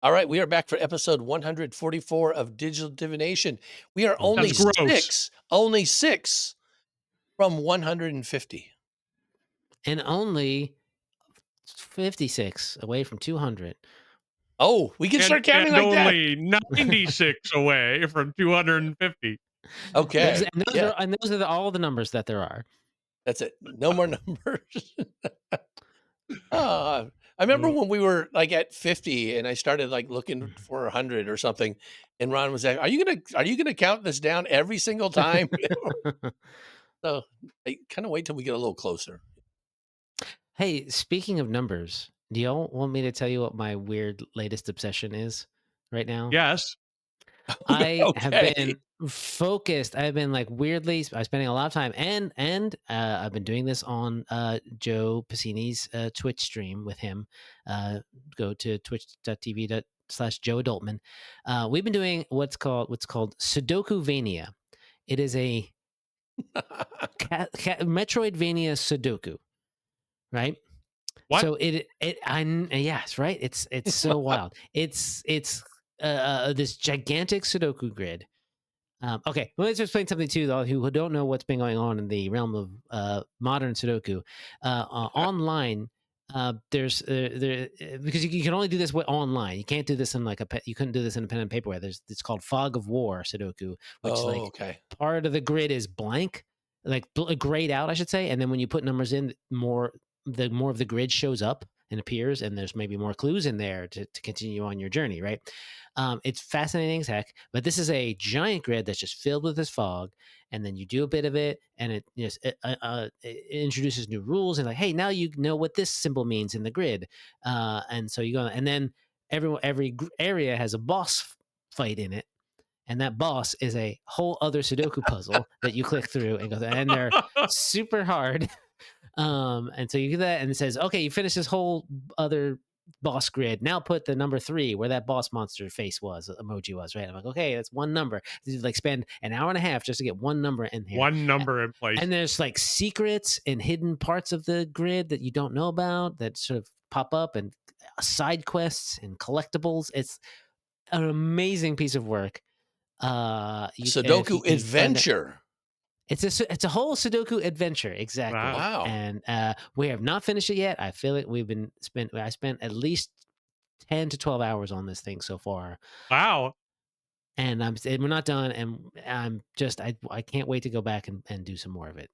All right, we are back for episode 144 of Digital Divination. We are only That's gross. six from 150. And only 56 away from 200. Oh, we can start counting and like that. only 96 away from 250. Okay. And those are all the numbers that there are. That's it. No more numbers. I remember when we were like at 50 and I started like looking for 100 or something, and Ron was like, are you gonna count this down every single time? So I kind of wait till we get a little closer. Hey, speaking of numbers, do y'all want me to tell you what my weird latest obsession is right now? Yes. I have been focused. I've been like weirdly, I'm spending a lot of time, and I've been doing this on Joe Piscini's Twitch stream with him. Go to twitch.tv/Joe Adultman. We've been doing what's called Sudoku-vania. It is a Metroidvania Sudoku, right? What? So yes, right. It's so wild. It's this gigantic Sudoku grid. Okay, well, let's explain something too, though, who don't know what's been going on in the realm of modern Sudoku. Online, there's because you can only do this online. You can't do this in you couldn't do this in a pen and paper way. It's called Fog of War Sudoku, which part of the grid is blank, like grayed out, I should say, and then when you put numbers in, more of the grid shows up and appears, and there's maybe more clues in there to continue on your journey, right? It's fascinating as heck, but this is a giant grid that's just filled with this fog, and then you do a bit of it, and it introduces new rules, and like, hey, now you know what this symbol means in the grid, and so you go, and then every area has a boss fight in it, and that boss is a whole other Sudoku puzzle that you click through and go, and they're super hard. And so you do that, and it says, okay, you finish this whole other boss grid. Now put the number 3 where that boss monster face emoji was, right? I'm like, okay, that's one number. You like spend an hour and a half just to get one number in here. One number in place. And there's like secrets and hidden parts of the grid that you don't know about that sort of pop up, and side quests and collectibles. It's an amazing piece of work. Sudoku adventure. It's a whole Sudoku adventure, exactly. Wow. And we have not finished it yet. I feel like I spent at least 10 to 12 hours on this thing so far. Wow. And we're not done, and I can't wait to go back and do some more of it.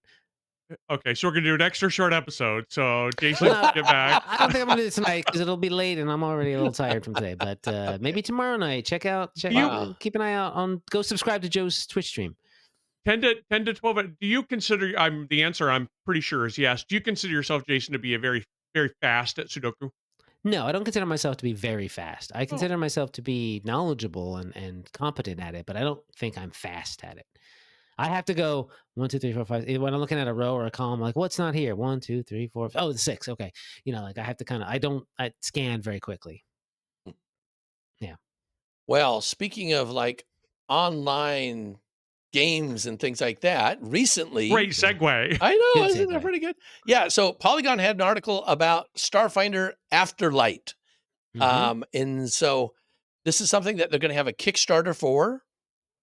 Okay, so we're gonna do an extra short episode. So Jason, get back. I don't think I'm gonna do it tonight because it'll be late, and I'm already a little tired from today. But maybe tomorrow night. Keep an eye out go subscribe to Joe's Twitch stream. 10 to 12. Do you consider? The answer I'm pretty sure is yes. Do you consider yourself, Jason, to be a very, very fast at Sudoku? No, I don't consider myself to be very fast. I consider myself to be knowledgeable and competent at it, but I don't think I'm fast at it. I have to go 1, 2, 3, 4, 5. When I'm looking at a row or a column, like, what's not here? 1, 2, 3, 4. Oh, it's 6. Okay, like I have to I scan very quickly. Yeah. Well, speaking of like online games and things like that, recently, great segue. I know, isn't that pretty good? Yeah. So Polygon had an article about Starfinder Afterlight, and so this is something that they're going to have a Kickstarter for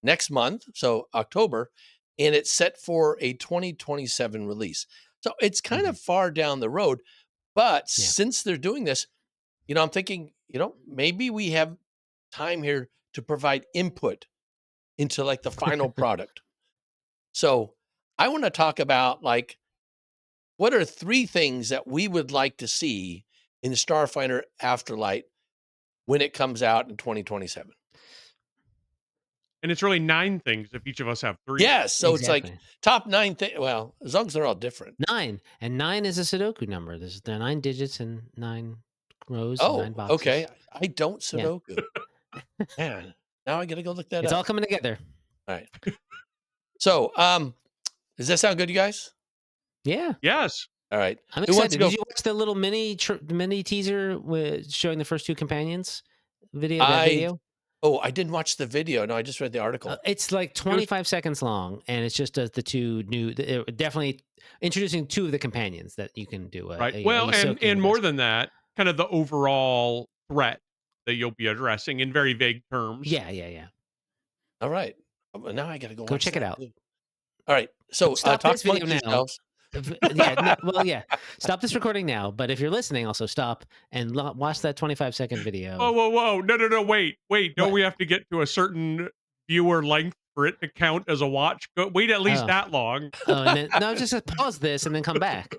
next month, so October, and it's set for a 2027 release. So it's kind of far down the road, but since they're doing this, I'm thinking, maybe we have time here to provide input into like the final product. So I want to talk about like, what are 3 things that we would like to see in Starfinder Afterlight when it comes out in 2027? And it's really 9 things if each of us have 3. Yes. So exactly. It's like top 9 things. Well, as long as they're all different. 9. And 9 is a Sudoku number. There are 9 digits and 9 rows and 9 boxes. Okay. I don't Sudoku. Yeah. Man, now I got to go look that up. It's all coming together. All right. So, does that sound good, you guys? Yeah. Yes. All right. I'm excited. Did you watch the little mini teaser showing the first 2 companions video? Oh, I didn't watch the video. No, I just read the article. It's like 25 seconds long, and it's just the 2 new, definitely introducing 2 of the companions that you can do. Right. Well, and more than that, kind of the overall threat that you'll be addressing in very vague terms. Yeah. All right. Well, now I got to go Go watch check it that out. too. All right. So Stop talk this video amongst now. yourselves. Yeah. Stop this recording now. But if you're listening, also stop and watch that 25-second video. Whoa. No. Wait. Don't What? we have to get to a certain viewer length for it to count as a watch? Wait at least Oh. that long. And then no, just pause this and then come back.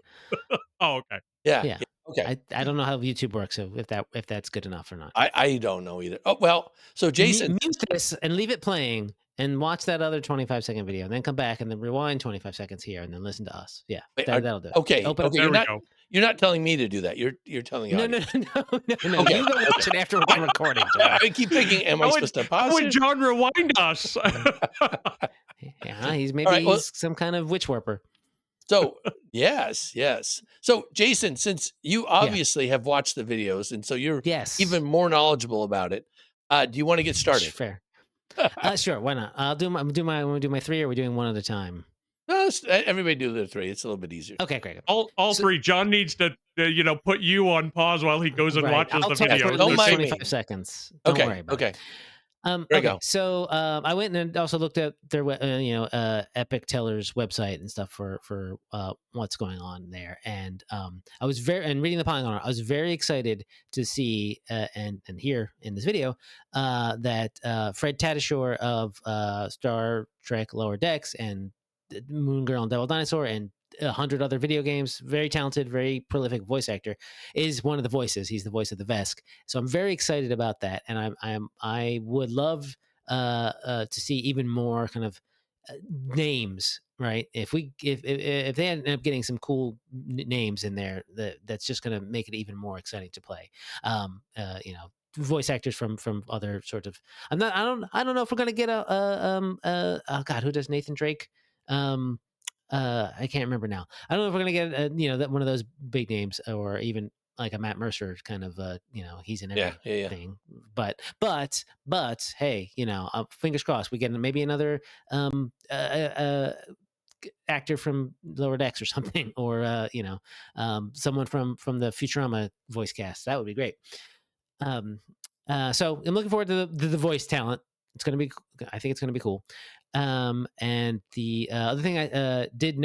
Oh, okay. Yeah. Yeah. Okay. I don't know how YouTube works, so if that's good enough or not. I don't know either. Oh, well, so Jason, Mute this and leave it playing and watch that other 25-second video and then come back and then rewind 25 seconds here and then listen to us. Yeah. wait, That'll do it. okay. Open up. Okay. There we go. You're not telling me to do that. You're telling the No. audience. No. Okay, You go watch it after we're recording, John. I keep thinking, am I How supposed to How pause would it? John rewind us? Yeah, he's right, well- some kind of witch warper. So yes. So Jason, since you obviously have watched the videos, and so you're Yes. even more knowledgeable about it, do you want to get started? Fair. Sure. Why not? I'll do my three. Or are we doing one at a time? No, everybody do their three. It's a little bit easier. Okay, great. all So- three. John needs to put you on pause while he goes and Right. watches I'll the talk video. for at Don't least mind 25 me. seconds. Don't worry about it. There you go. So I went and also looked at their Epic Teller's website and stuff for what's going on there, and I was reading the Polygon. I was very excited to see and hear in this video that Fred Tatasciore of Star Trek Lower Decks and Moon Girl and Devil Dinosaur and 100 other video games, very talented, very prolific voice actor, is one of the voices. He's the voice of the Vesk. So I'm very excited about that, and I would love to see even more kind of names. Right? If they end up getting some cool names in there, that's just going to make it even more exciting to play. Voice actors from other sort of. I don't know if we're going to get oh God, who does Nathan Drake? I can't remember now. I don't know if we're gonna get that one of those big names, or even like a Matt Mercer kind of he's in everything. But hey, fingers crossed we get maybe another actor from Lower Decks or something, or someone from the Futurama voice cast. That would be great. So I'm looking forward to the voice talent. I think it's gonna be cool. And the other thing I did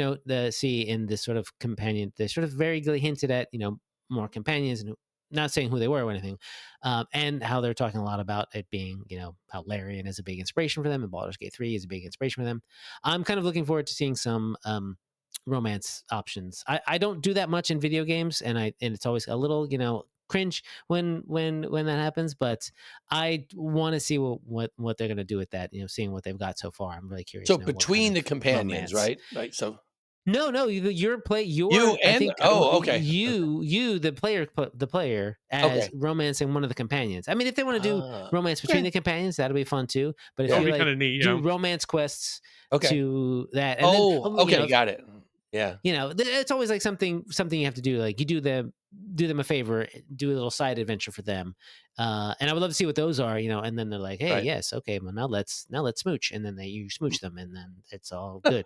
see in this sort of companion, they sort of very hinted at more companions, and not saying who they were or anything, and how they're talking a lot about it being how Larian is a big inspiration for them, and Baldur's Gate 3 is a big inspiration for them. I'm kind of looking forward to seeing some romance options. I don't do that much in video games, and it's always a little cringe when that happens, but I want to see what they're going to do with that, seeing what they've got so far. I'm really curious. So to know what between kind the of companions, romance. right? So No, you and I think, okay. You the player as romancing one of the companions. I mean, if they want to do romance between the companions, that'll be fun too. But if That'd you be kinda neat, do romance quests to that, and okay, got it. Yeah, it's always like something you have to do. Like you do them a favor, do a little side adventure for them, and I would love to see what those are. And then they're like, hey, yes, okay, well now let's smooch, and then you smooch them, and then it's all good.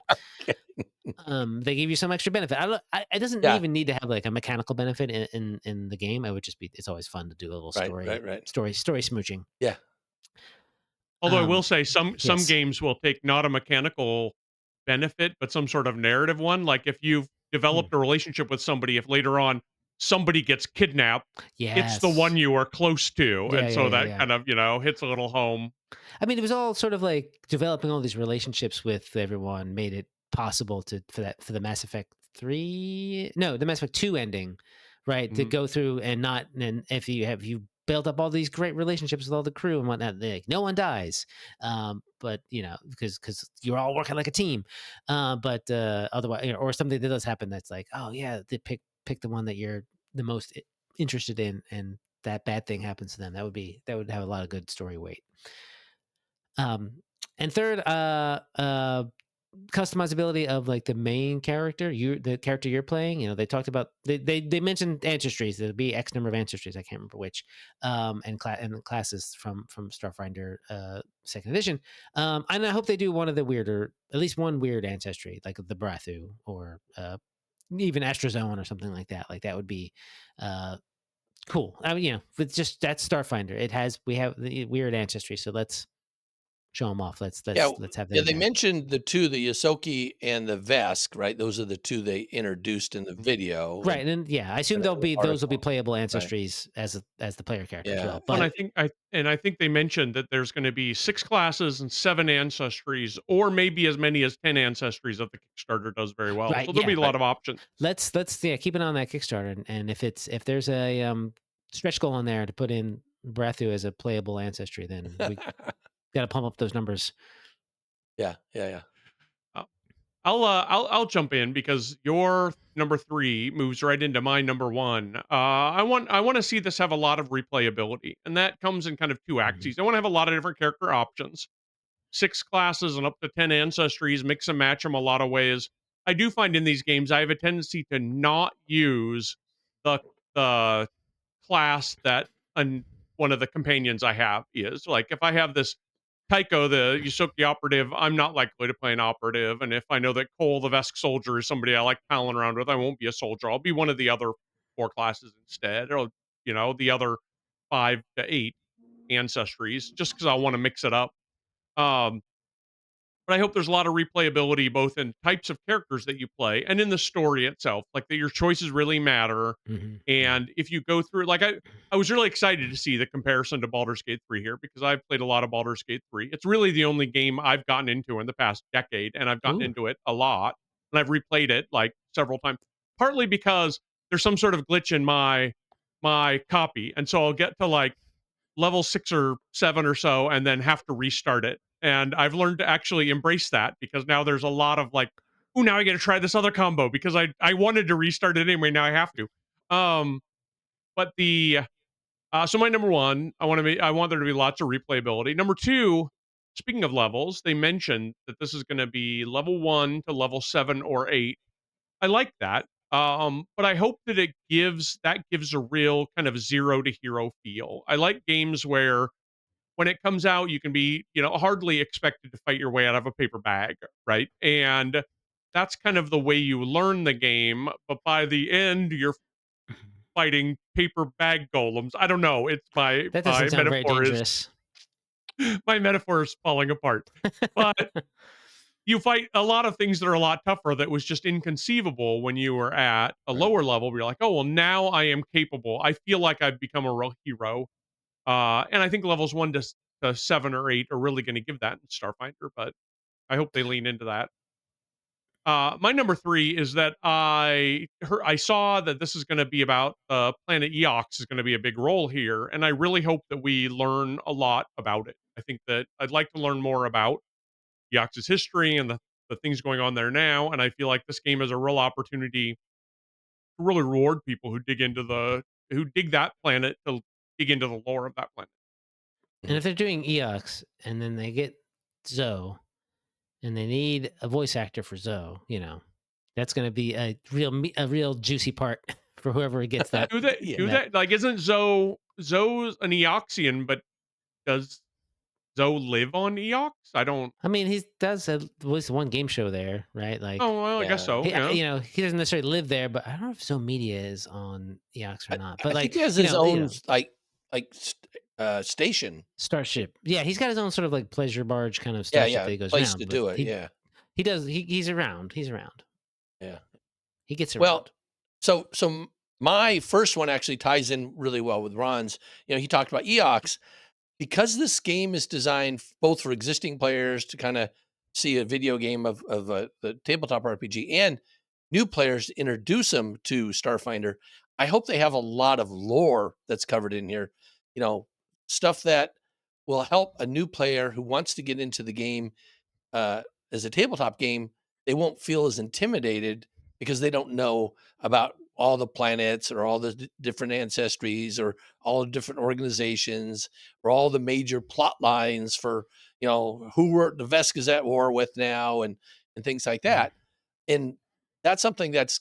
They give you some extra benefit. It doesn't even need to have like a mechanical benefit in the game. It would just be. It's always fun to do a little story smooching. Yeah. Although I will say some yes. games will take not a mechanical benefit, but some sort of narrative one. Like if you've developed a relationship with somebody, if later on somebody gets kidnapped, it's the one you are close to, and so that kind of hits a little home. I mean, it was all sort of like developing all these relationships with everyone made it possible for the Mass Effect 3, the Mass Effect 2 ending, right? To go through and if you built up all these great relationships with all the crew and whatnot, no one dies, but because you're all working like a team, but otherwise, or something that does happen that's like, oh yeah, they pick the one that you're the most interested in, and that bad thing happens to them. That would have a lot of good story weight. And third, customizability of like the main character, the character you're playing. They talked about they mentioned ancestries. There'll be X number of ancestries. I can't remember which, and classes from Starfinder second edition. And I hope they do one of the at least one weird ancestry, like the Brathu or even Astrozone or something like that. Like that would be Cool. I mean, it's just that's Starfinder. We have the weird ancestry, so let's show them off. Let's Yeah, have them yeah, in they there. mentioned the 2, the Yosoki and the Vesk, right? Those are the 2 they introduced in the video Right, and I assume and in the those will be article, playable right? ancestries as the player character as Yeah, well. Well, But I think they mentioned that there's going to be 6 classes and 7 ancestries, or maybe as many as 10 ancestries that the Kickstarter does very well. right, So there'll be yeah. a lot right. of options. Let's keep an eye on that Kickstarter, and if there's a stretch goal on there to put in Brathu as a playable ancestry, then we got to pump up those numbers. Yeah, yeah, yeah. Uh, I'll jump in because your number 3 moves right into my number 1. I want to see this have a lot of replayability, and that comes in kind of 2 Mhm. axes. I want to have a lot of different character options, 6 classes and up to 10 ancestries, mix and match them a lot of ways. I do find in these games I have a tendency to not use the the class that one of the companions I have is. Like if I have this Tycho, the Yusoki operative, I'm not likely to play an operative. And if I know that Cole, the Vesk soldier, is somebody I like palling around with, I won't be a soldier. I'll be one of the other 4 classes instead, or the other 5 to 8 ancestries, just because I want to mix it up. Um, but I hope there's a lot of replayability both in types of characters that you play and in the story itself, like that your choices really matter. Yeah. And if you go through, like I was really excited to see the comparison to Baldur's Gate 3 here because I've played a lot of Baldur's Gate 3. It's really the only game I've gotten into in the past decade, and I've gotten Ooh. into it a lot, and I've replayed it like several times, partly because there's some sort of glitch in my copy, and so I'll get to like level 6 or 7 or so and then have to restart it. And I've learned to actually embrace that because now there's a lot of like, oh, now I got to try this other combo because I wanted to restart it anyway. Now I have to. But the so my number 1, I want there to be lots of replayability. Number 2, speaking of levels, they mentioned that this is going to be level 1 to level 7 or 8. I like that. But I hope that it gives a real kind of zero to hero feel. I like games where when it comes out, you can be, hardly expected to fight your way out of a paper bag, right? And that's kind of the way you learn the game. But by the end, you're fighting paper bag golems. I don't know. It's That doesn't sound very dangerous. my metaphor is falling apart. But you fight a lot of things that are a lot tougher that was just inconceivable when you were at a Right. lower level. Where you're like, oh well, now I am capable. I feel like I've become a real hero. And I think levels 1 to 7 or 8 are really going to give that in Starfinder, but I hope they lean into that. My number 3 is that I saw that this is going to be about planet Eox is going to be a big role here, and I really hope that we learn a lot about it. I think that I'd like to learn more about Eox's history and the things going on there now, and I feel like this game is a real opportunity to really reward people who dig that planet to dig into the lore of that planet. And Mhm. if they're doing EOX and then they get Zoe and they need a voice actor for Zoe, that's going to be a real juicy part for whoever gets that. Do they Yeah. do That that? Like, isn't Zoe's an Eoxian, but does Zoe live on Eox? I don't. I mean, he does at least one game show there, right? Like, Oh well, I guess Yeah. so. Yeah. he doesn't necessarily live there, but I don't know if Zoe Media is on EOX or I not. But I think like, he has his own station. Starship, yeah, he's got his own sort of like pleasure barge kind of Yeah, starship yeah, that he goes place to around. But do it, yeah, he does he's around. He's around. yeah. He gets Well, around. my first one actually ties in really well with Ron's. He talked about Eox because this game is designed both for existing players to kind of see a video game of the tabletop RPG and new players to introduce them to Starfinder. I hope they have a lot of lore that's covered in here, you know, stuff that will help a new player who wants to get into the game uh, as a tabletop game. They won't feel as intimidated because they don't know about all the planets or all the different ancestries or all the different organizations or all the major plot lines for who the Vesk is at war with now and things like Mhm. that. And that's something that's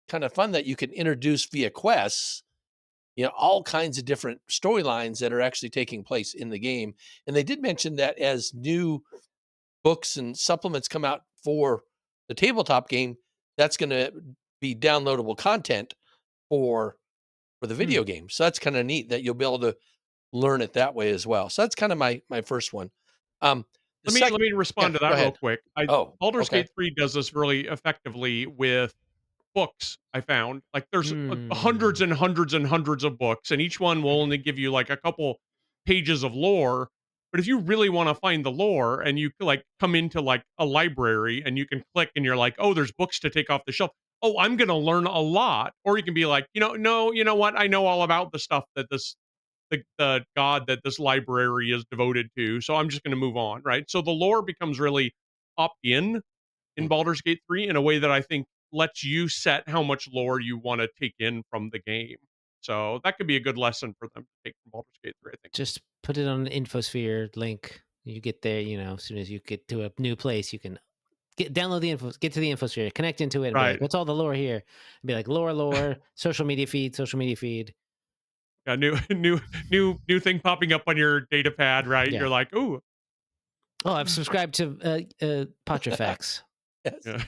kind of fun that you can introduce via quests. All kinds of different storylines that are actually taking place in the game. And they did mention that as new books and supplements come out for the tabletop game, that's going to be downloadable content for for the video game. So that's kind of neat that you'll be able to learn it that way as well. So that's kind of my first one. Let me respond to Go that real ahead. quick. Oh, Baldur's okay. Gate 3 does this really effectively with books. I found like there's hundreds Hmm. and hundreds and hundreds of books, and each one will only give you like a couple pages of lore. But if you really want to find the lore, and you like come into like a library and you can click and you're like, oh, there's books to take off the shelf. Oh, I'm going to learn a lot. Or you can be like, no, you know what? I know all about the stuff that the god that this library is devoted to, so I'm just going to move on, right? So the lore becomes really opt in Mm. Baldur's Gate 3 in a way that I think lets you set how much lore you want to take in from the game. So that could be a good lesson for them to take from Baldur's Gate 3, I think. Just put it on the infosphere link. You get there, as soon as you get to a new place, you can download the info, get to the infosphere, connect into it, and be like, Right. "What's all the lore here?" And be like, "Lore, social media feed, social media feed." A new thing popping up on your data pad, right? Yeah. You're like, ooh, Oh, I've subscribed to Potrafex. Yes. yeah.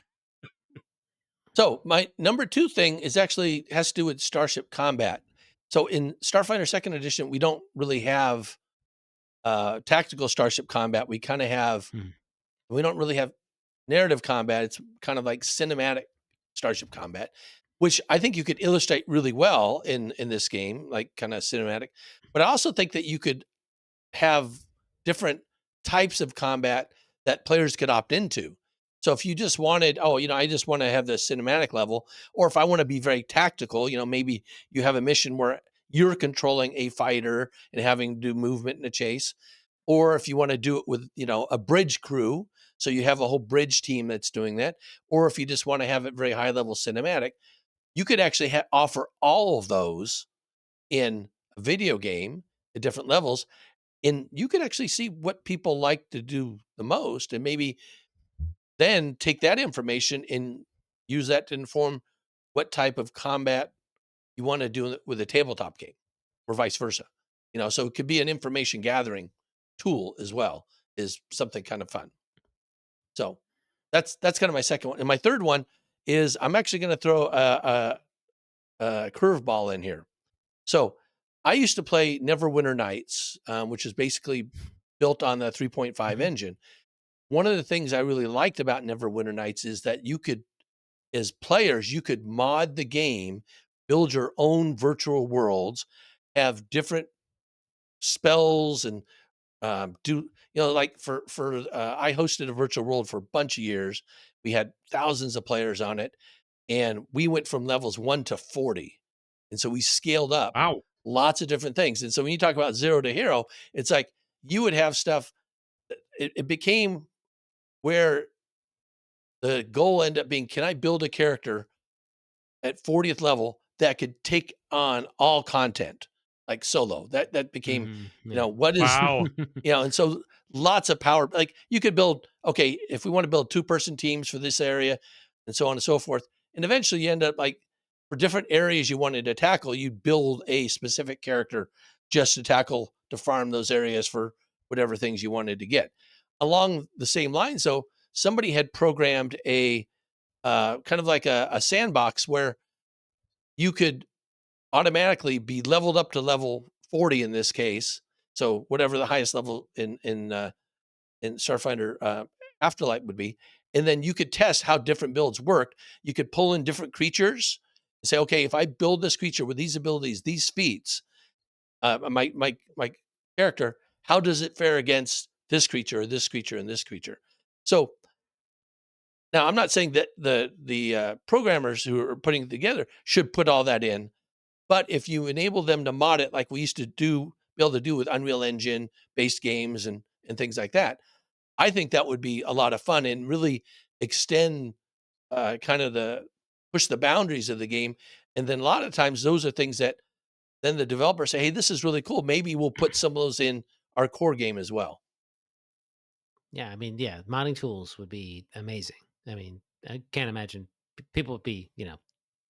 So my number 2 thing is actually has to do with Starship combat. So in Starfinder Second Edition, we don't really have tactical Starship combat. We kind of have we don't really have narrative combat. It's kind of like cinematic Starship combat, which I think you could illustrate really well in this game, like kind of cinematic. But I also think that you could have different types of combat that players could opt into. So if you just wanted, I just want to have the cinematic level, or if I want to be very tactical, maybe you have a mission where you're controlling a fighter and having to do movement in a chase, or if you want to do it with, a bridge crew, so you have a whole bridge team that's doing that, or if you just want to have it very high level cinematic, you could actually offer all of those in a video game at different levels, and you could actually see what people like to do the most, and maybe then take that information and use that to inform what type of combat you want to do with a tabletop game, or vice versa. So it could be an information gathering tool as well, is something kind of fun. So that's kind of my second one. And my third one is I'm actually going to throw a curveball in here. So I used to play Neverwinter Nights, which is basically built on the 3.5 engine. One of the things I really liked about Neverwinter Nights is that you could, as players, you could mod the game, build your own virtual worlds, have different spells, and do like for I hosted a virtual world for a bunch of years. We had thousands of players on it, and we went from levels 1 to 40, and so we scaled up Wow. lots of different things. And so when you talk about zero to hero, it's like you would have stuff. It became where the goal ended up being, can I build a character at 40th level that could take on all content, like solo? That became, Yeah. what is, Wow. and so lots of power. Like you could build, okay, if we want to build 2-person teams for this area, and so on and so forth. And eventually you end up like, for different areas you wanted to tackle, you build a specific character just to farm those areas for whatever things you wanted to get. Along the same lines, though, somebody had programmed a kind of like a sandbox where you could automatically be leveled up to level 40 in this case. So whatever the highest level in Starfinder Afterlight would be, and then you could test how different builds worked. You could pull in different creatures and say, okay, if I build this creature with these abilities, these feats, my character, how does it fare against this creature or this creature and this creature? So now, I'm not saying that the programmers who are putting it together should put all that in, but if you enable them to mod it like we used to be able to do with Unreal Engine based games and things like that, I think that would be a lot of fun and really extend kind of push the boundaries of the game. And then a lot of times those are things that then the developers say, hey, this is really cool. Maybe we'll put some of those in our core game as well. Yeah, I mean, yeah, modding tools would be amazing. I mean, I can't imagine people would be,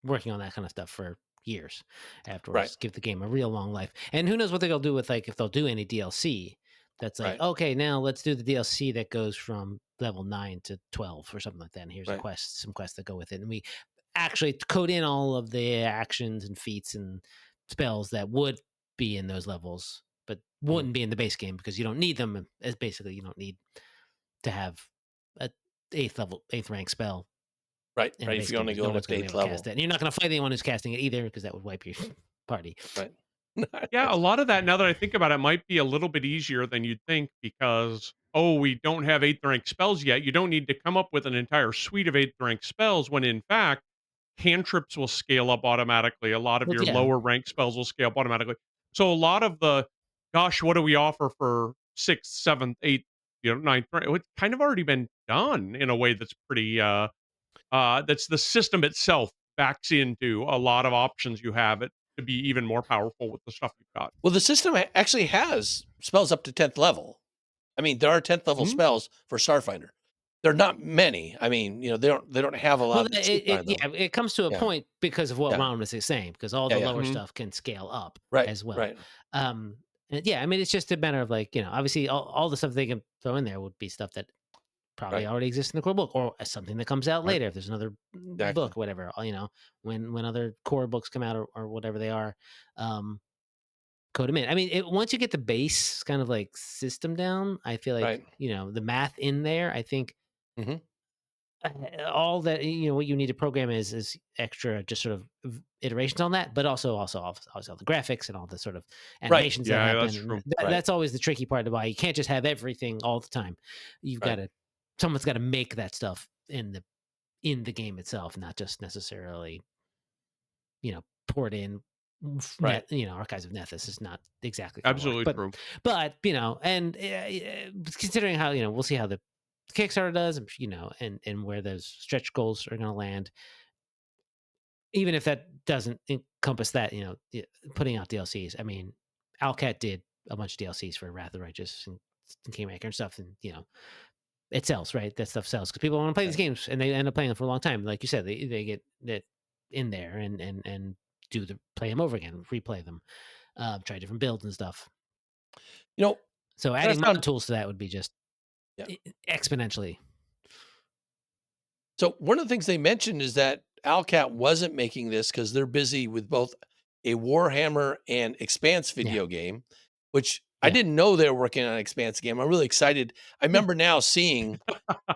working on that kind of stuff for years Right. afterwards. Give the game a real long life. And who knows what they'll do with, like, if they'll do any DLC that's like, Right. okay, now let's do the DLC that goes from level 9 to 12 or something like that. And here's Right. some quests that go with it. And we actually code in all of the actions and feats and spells that would be in those levels, but wouldn't be in the base game because you don't need them. As basically, you don't need to have a eighth rank spell Right, in a right. If base you're game only because no going one's up to going to be 8th able to cast level. it. And you're not going to fight anyone who's casting it either because that would wipe your party. Right. Yeah, a lot of that, now that I think about it, might be a little bit easier than you'd think because, oh, we don't have 8th rank spells yet. You don't need to come up with an entire suite of 8th rank spells when in fact, cantrips will scale up automatically. A lot of Well, your yeah. lower rank spells will scale up automatically. So a lot of the, gosh, what do we offer for 6th, 7th, 8th, ninth rank? It's kind of already been done in a way that's pretty, that's the system itself backs into a lot of options you have it to be even more powerful with the stuff you've got. Well, the system actually has spells up to 10th level. I mean, there are 10th level Mhm. spells for Starfinder. They're not many. I mean, they don't have a Well, lot of super on them. yeah, it comes to a Yeah. point because of what Yeah. Ron was saying, because all Yeah, the yeah. lower Mhm. stuff can scale up Right, as well. right, Yeah, I mean, it's just a matter of like, obviously all the stuff they can throw in there would be stuff that probably right. already exists in the core book or something that comes out Right. later if there's another Exactly. book, whatever, when other core books come out or whatever they are. Um, Code them in. I mean, once you get the base kind of like system down, I feel like, Right. the math in there, I think Mhm. all that, what you need to program is extra just sort of iterations on that, but also all the graphics and all the sort of Right. animations that Yeah, happen. that's And true. Right. that's always the tricky part about it. You can't just have everything all the time. You've got Right. to, someone's got to make that stuff in the game itself, not just necessarily, poured in Right. archives of Nethys is not exactly going to work. Absolutely true. But and considering how, we'll see how the Kickstarter does, and where those stretch goals are going to land. Even if that doesn't encompass that, putting out DLCs. I mean, Alcat did a bunch of DLCs for Wrath of the Righteous and Kingmaker and stuff, and it sells, right? That stuff sells because people want to play these Right. games and they end up playing them for a long time. Like you said, they get that in there and play them over again, replay them, try different builds and stuff. You know, So what I adding found mod tools to that would be just yeah. exponentially. So one of the things they mentioned is that Alcat wasn't making this because they're busy with both a Warhammer and Expanse Yeah, video game, which I yeah, didn't know they were working on an Expanse game. I'm really excited. I yeah. remember now seeing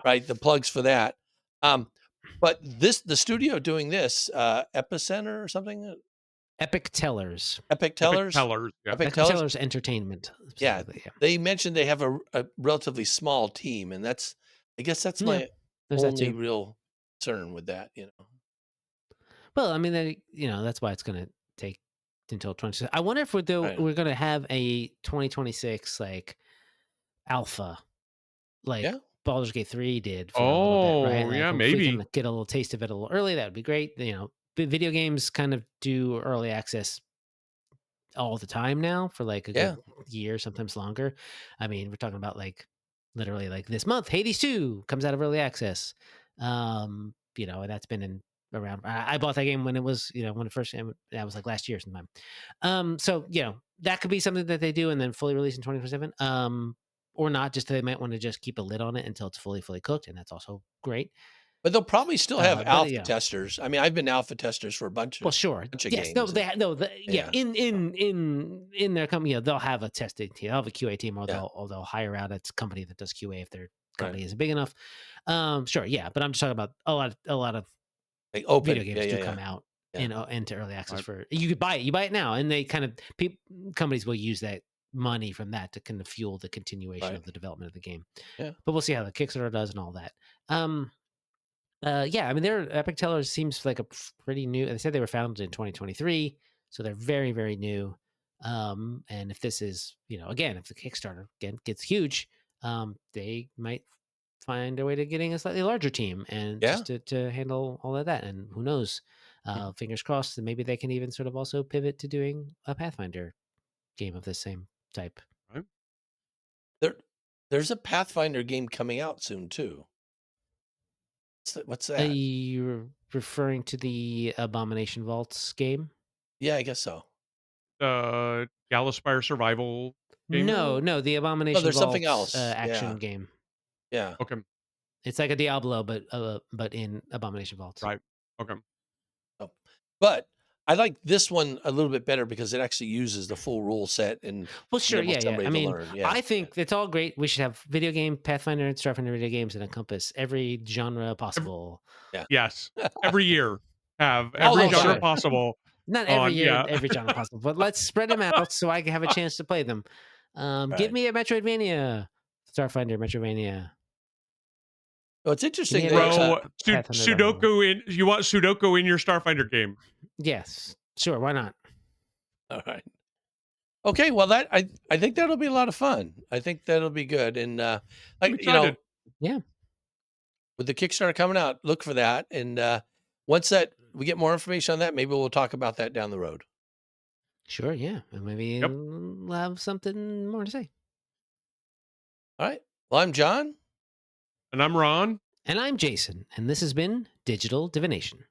right the plugs for that. But the studio doing this, Epicenter or something, Epic Tellers, Epic Epic Tellers, Tellers, yeah. Epic Epic Tellers. Tellers Entertainment Yeah, specifically. Yeah, they mentioned they have a relatively small team, and I guess that's yeah. my There's that only too. real concern with that. Well, I mean, that's why it's going to take until 20. I wonder if we're Right. going to have a 2026 like alpha, like Yeah. Baldur's Gate 3 did for a little bit, right? Oh, Like yeah, if we maybe. can get a little taste of it a little early, that would be great. Video games kind of do early access all the time now for like a Yeah. good year, sometimes longer. I mean, we're talking about like literally like this month, Hades 2 comes out of early access. And that's been in around. I bought that game when it was, when it first came. That was like last year sometime. So that could be something that they do and then fully release in 2027. Or not, just they might want to just keep a lid on it until it's fully cooked, and that's also great. But they'll probably still have But alpha testers. I mean, I've been alpha testers for a bunch well, of sure. bunch of Yes. No. games. Yeah. Yeah. In their company, they'll have a testing team. They'll have a QA team, or Yeah. they'll hire out a company that does QA if their Right. company isn't big enough. Sure. Yeah. But I'm just talking about a lot of Like open. video games Yeah. do Yeah. come out Yeah. into early access Right. for you could buy it. You buy it now, and they kind of companies will use that money from that to kind of fuel the continuation Right. of the development of the game. Yeah. But we'll see how the Kickstarter does and all that. Yeah, I mean, their Epic Tellers seems like a pretty new. They said they were founded in 2023, so they're very, very new. And if this is, again, if the Kickstarter again gets huge, they might find a way to getting a slightly larger team and Yeah. just to handle all of that. And who knows? Fingers crossed that maybe they can even sort of also pivot to doing a Pathfinder game of the same type. Right. There's a Pathfinder game coming out soon too. What's that? You're referring to the Abomination Vaults game? Yeah, I guess so. Galaspire survival game? No, the No, Abomination there's something Vaults else. action Yeah. game. Yeah. Okay. It's like a Diablo, but in Abomination Vaults. Right. Okay. Oh. But I like this one a little bit better because it actually uses the full rule set and Well, sure, enables yeah. somebody I to mean, learn. Yeah, I think it's all great. We should have video game, Pathfinder, and Starfinder video games that encompass every genre possible. yeah. Yes. Every year have All every those genre sure. possible Not every on year, every genre possible, but let's spread them out so I can have a chance to play them. Give Right. me a Metroidvania, Starfinder, Metroidvania. Well, it's Give interesting me a that throw Pathfinder. Sudoku in. You want Sudoku in your Starfinder game? Yes, sure. Why not? all right. Okay, well that I think that'll be a lot of fun. I think that'll be good. And I'm like excited. Yeah. with the Kickstarter coming out, look for that. And once that we get more information on that, maybe we'll talk about that down the road. Sure. Yeah. And maybe Yep. we'll have something more to say. All right. Well, I'm John. And I'm Ron. And I'm Jason, and this has been Digital Divination.